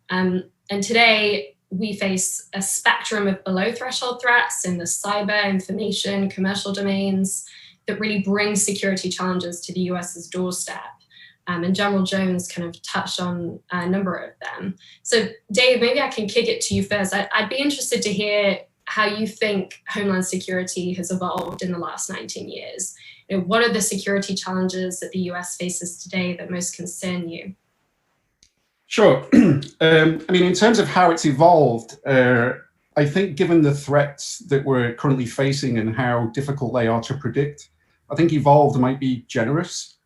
And today, we face a spectrum of below threshold threats in the cyber, information, commercial domains that really bring security challenges to the US's doorstep. And General Jones kind of touched on a number of them. So Dave, maybe I can kick it to you first. I'd be interested to hear how you think Homeland Security has evolved in the last 19 years. You know, what are the security challenges that the US faces today that most concern you? Sure. I mean, in terms of how it's evolved, I think given the threats that we're currently facing and how difficult they are to predict, I think evolved might be generous.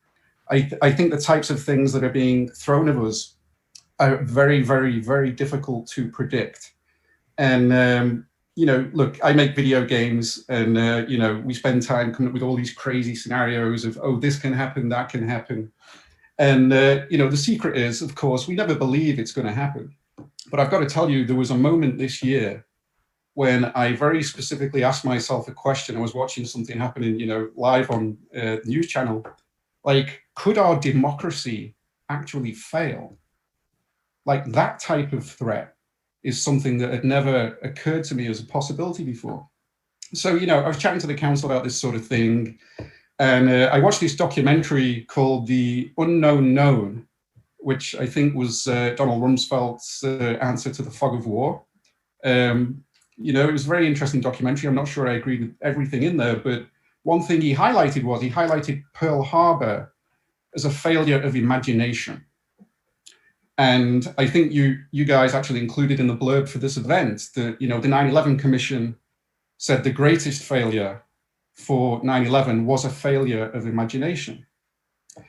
I think the types of things that are being thrown at us are very, very, very difficult to predict. And, you know, look, I make video games and, you know, we spend time coming up with all these crazy scenarios of, oh, this can happen, that can happen. And, you know, the secret is, of course, we never believe it's going to happen. But I've got to tell you, there was a moment this year when I very specifically asked myself a question. I was watching something happening, you know, live on the news channel. Like, could our democracy actually fail? Like, that type of threat is something that had never occurred to me as a possibility before. So, you know, I was chatting to the council about this sort of thing. And I watched this documentary called The Unknown Known, which I think was Donald Rumsfeld's answer to the fog of war. You know, it was a very interesting documentary. I'm not sure I agreed with everything in there, but one thing he highlighted Pearl Harbor as a failure of imagination. And I think you guys actually included in the blurb for this event that, you know, the 9/11 Commission said the greatest failure for 9/11 was a failure of imagination.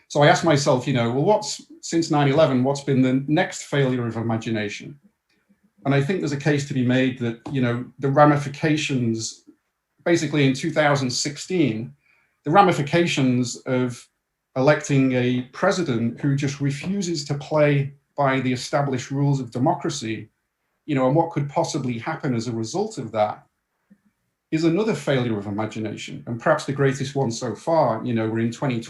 So I asked myself, you know, well, since 9/11, what's been the next failure of imagination? And I think there's a case to be made that, you know, the ramifications, basically in 2016, the ramifications of electing a president who just refuses to play by the established rules of democracy, you know, and what could possibly happen as a result of that is another failure of imagination, and perhaps the greatest one so far. You know, we're in 2020.